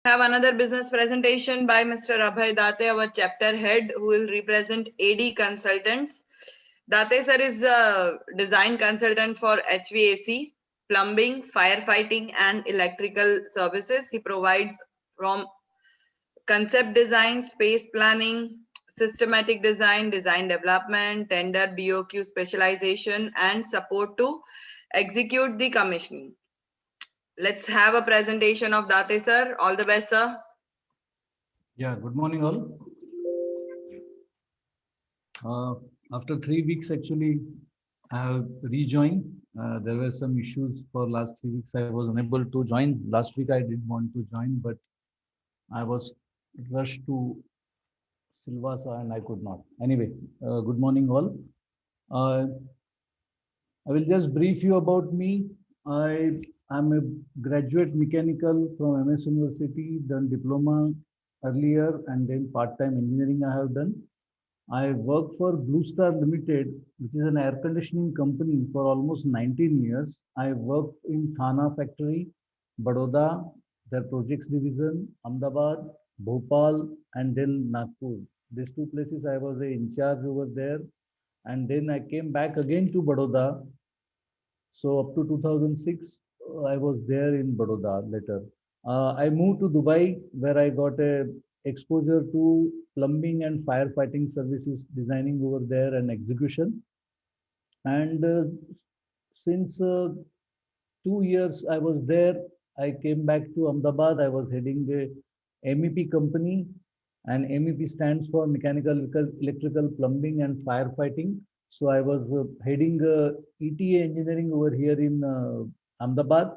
Have another business presentation by Mr. Abhay Date, our chapter head, who will represent AD consultants. Date sir is a design consultant for HVAC, plumbing, firefighting, and electrical services. He provides from concept design, space planning, systematic design, design development, tender, BOQ specialization, and support to execute the commissioning. Let's have a presentation of Date sir. All the best, sir. Yeah, good morning all. Uh, After 3 weeks, actually, I have rejoined. There were some issues for last 3 weeks. I was unable to join. Last week, I did want to join, but I was rushed to Silvassa and I could not. Anyway, good morning all. Uh, I will just brief you about me. I am a graduate mechanical from MS University, done diploma earlier and then part-time engineering I have done. I worked for Blue Star Limited, which is an air conditioning company for almost 19 years. I worked in Thana factory, Baroda, their projects division, Ahmedabad, Bhopal, and then Nagpur. These two places I was in charge over there. And then I came back again to Baroda. So up to 2006, I was there in Baroda later. I moved to Dubai where I got a exposure to plumbing and firefighting services designing over there and execution. And since 2 years I was there, I came back to Ahmedabad. I was heading the MEP company, and MEP stands for Mechanical, Electrical, Plumbing, and Firefighting. So I was heading ETA engineering over here in Ahmedabad.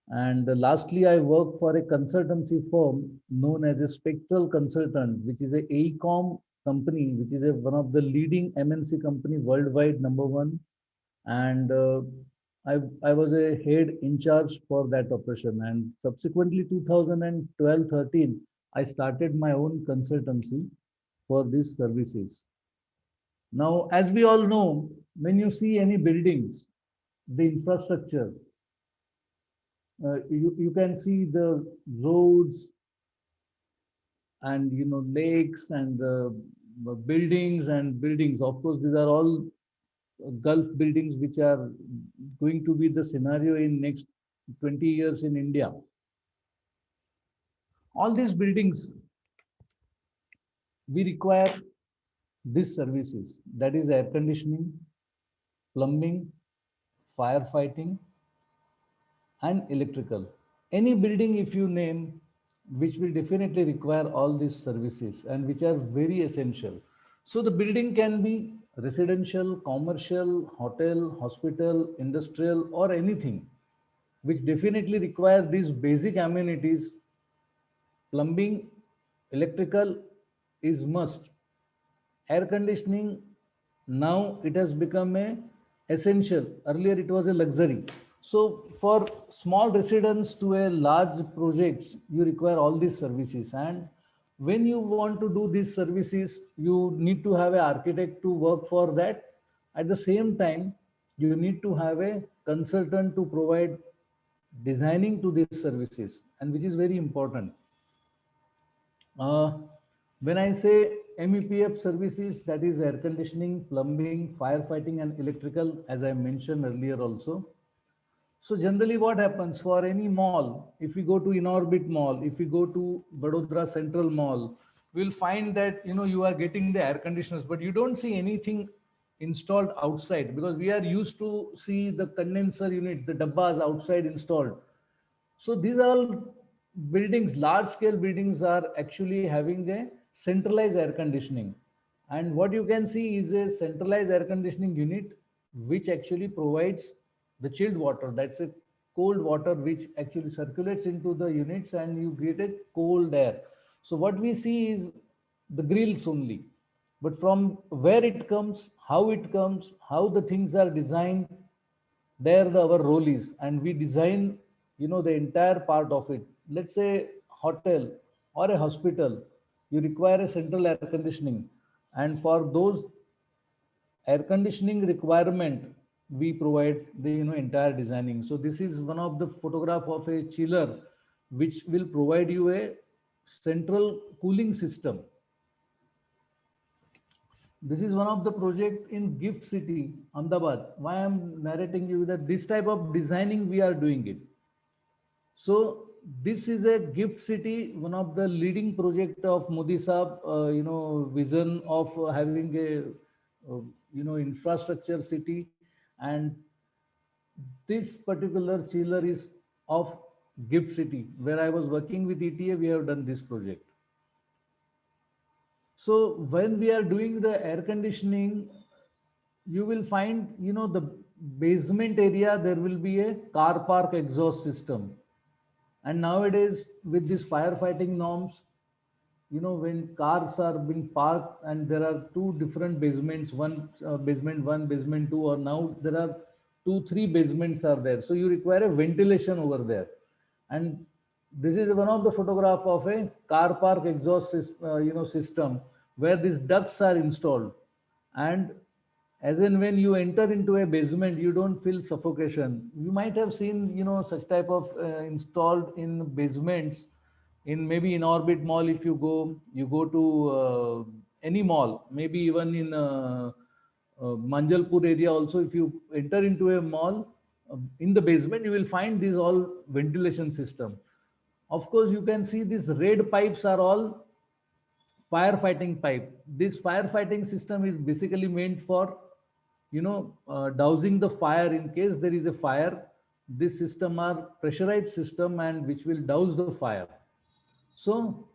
And lastly, I work for a consultancy firm known as a Spectral Consultant, which is a AECOM company, which is one of the leading MNC company worldwide, number one. And I was a head in charge for that operation. And subsequently, 2012-13, I started my own consultancy for these services. Now, as we all know, when you see any buildings, the infrastructure, you can see the roads and lakes and buildings and buildings. Of course, these are all Gulf buildings which are going to be the scenario in next 20 years in India. All these buildings, we require these services, that is air conditioning, plumbing, firefighting, and electrical. Any building, if you name, which will definitely require all these services and which are very essential. So the building can be residential, commercial, hotel, hospital, industrial, or anything which definitely require these basic amenities. Plumbing, electrical is must. Air conditioning, now it has become a essential. Earlier it was a luxury. So for small residents to a large projects, you require all these services. And when you want to do these services, you need to have an architect to work for that. At the same time, you need to have a consultant to provide designing to these services, and which is very important. uh, when I say MEPF services, that is air conditioning, plumbing, firefighting, and electrical, as I mentioned earlier also. So generally what happens for any mall, if we go to Inorbit Mall, if we go to Vadodara Central Mall, we'll find that you are getting the air conditioners, but you don't see anything installed outside, because we are used to see the condenser unit, the dabbas outside installed. So these all buildings, large scale buildings, are actually having a centralized air conditioning. And what you can see is a centralized air conditioning unit which actually provides the chilled water. That's a cold water which actually circulates into the units and you get a cold air. So what we see is the grills only. But from where it comes, how the things are designed, there our role is, and we design the entire part of it. Let's say hotel or a hospital, you require a central air conditioning, and for those air conditioning requirement, we provide the entire designing. So this is one of the photograph of a chiller which will provide you a central cooling system. This is one of the project in Gift City, Ahmedabad. Why I'm narrating you that this type of designing we are doing it. So this is a Gift City, one of the leading project of Modi Saab, vision of having a, infrastructure city. And this particular chiller is of Gift City, where I was working with ETA, we have done this project. So when we are doing the air conditioning, you will find, the basement area, there will be a car park exhaust system. And nowadays, with these firefighting norms, when cars are being parked and there are two different basements, one basement one, basement two, or now there are two, three basements are there. So you require a ventilation over there. And this is one of the photograph of a car park exhaust system where these ducts are installed. And as in when you enter into a basement, you don't feel suffocation. You might have seen, such type of installed in basements in maybe in Orbit Mall. If you go to any mall, maybe even in Manjalpur area also, if you enter into a mall, in the basement, you will find these all ventilation system. Of course, you can see these red pipes are all firefighting pipe. This firefighting system is basically meant for, dousing the fire in case there is a fire. This system are pressurized system and which will douse the fire. So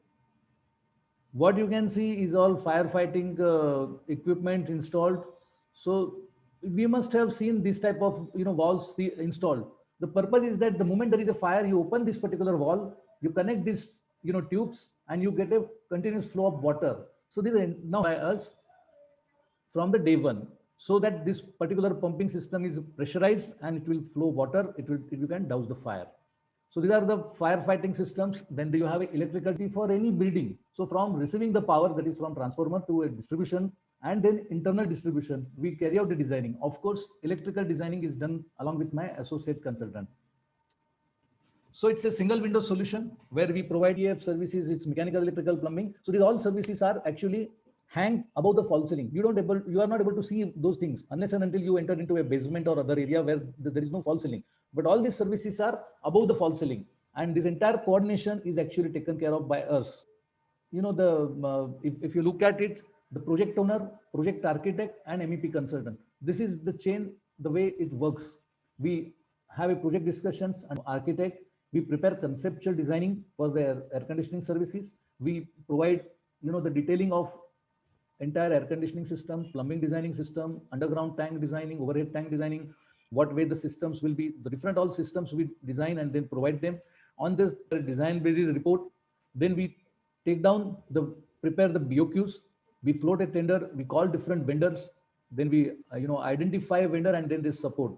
what you can see is all firefighting equipment installed. So we must have seen this type of walls installed. The purpose is that the moment there is a fire, you open this particular wall, you connect these tubes, and you get a continuous flow of water. So this is now by us from the day one, so that this particular pumping system is pressurized and it will flow water. You can douse the fire. So these are the firefighting systems. Then you have electricity for any building. So from receiving the power, that is from transformer to a distribution, and then internal distribution, we carry out the designing. Of course, electrical designing is done along with my associate consultant. So it's a single window solution where we provide EF services. It's mechanical, electrical, plumbing. So these all services are actually hang above the false ceiling. You are not able to see those things unless and until you enter into a basement or other area where there is no false ceiling. But all these services are above the false ceiling, and this entire coordination is actually taken care of by us. If you look at it, the project owner, project architect, and MEP consultant. This is the chain, the way it works. We have a project discussions and architect. We prepare conceptual designing for their air conditioning services. We provide, the detailing of entire air conditioning system, plumbing designing system, underground tank designing, overhead tank designing, what way the systems will be, the different all systems we design and then provide them. On this design basis report, then we take down prepare the BOQs, we float a tender, we call different vendors, then we identify a vendor and then they support.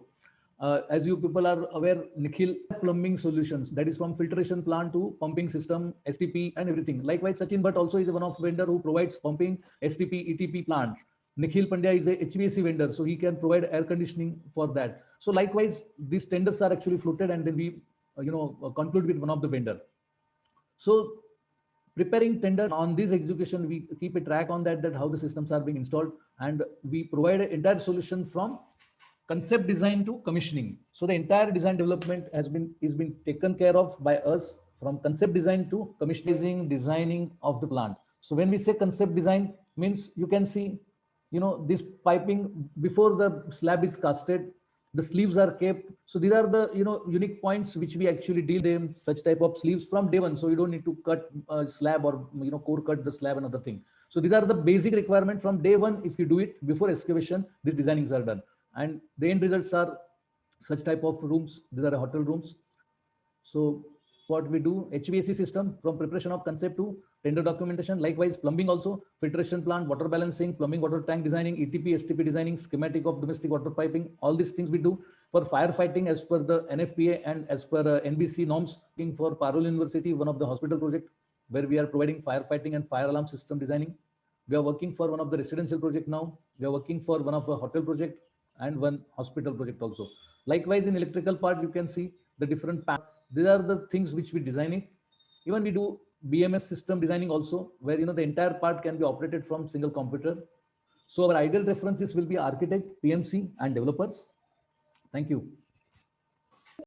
As you people are aware, Nikhil plumbing solutions, that is from filtration plant to pumping system, STP and everything. Likewise, Sachin Bhatt also is one of vendor who provides pumping, STP, ETP plant. Nikhil Pandya is a HVAC vendor, so he can provide air conditioning for that. So likewise, these tenders are actually floated and then we conclude with one of the vendor. So preparing tender on this execution, we keep a track on that how the systems are being installed, and we provide an entire solution from concept design to commissioning. So the entire design development is been taken care of by us from concept design to commissioning, designing of the plant. So when we say concept design, means you can see, this piping before the slab is casted, the sleeves are kept. So these are the unique points which we actually deal them such type of sleeves from day one. So you don't need to cut a slab or core cut the slab, another thing. So these are the basic requirement from day one. If you do it before excavation, these designings are done, and the end results are such type of rooms. These are hotel rooms. So what we do, HVAC system from preparation of concept to tender documentation. Likewise, plumbing also, filtration plant, water balancing, plumbing, water tank designing, ETP, STP designing, schematic of domestic water piping. All these things we do for firefighting as per the NFPA and as per NBC norms. For Parul University, one of the hospital project where we are providing firefighting and fire alarm system designing. We are working for one of the residential project now. We are working for one of a hotel project and one hospital project also. Likewise, in electrical part, you can see the different These are the things which we design it. Even we do BMS system designing also, where the entire part can be operated from single computer. So our ideal references will be architect, PMC, and developers. Thank you.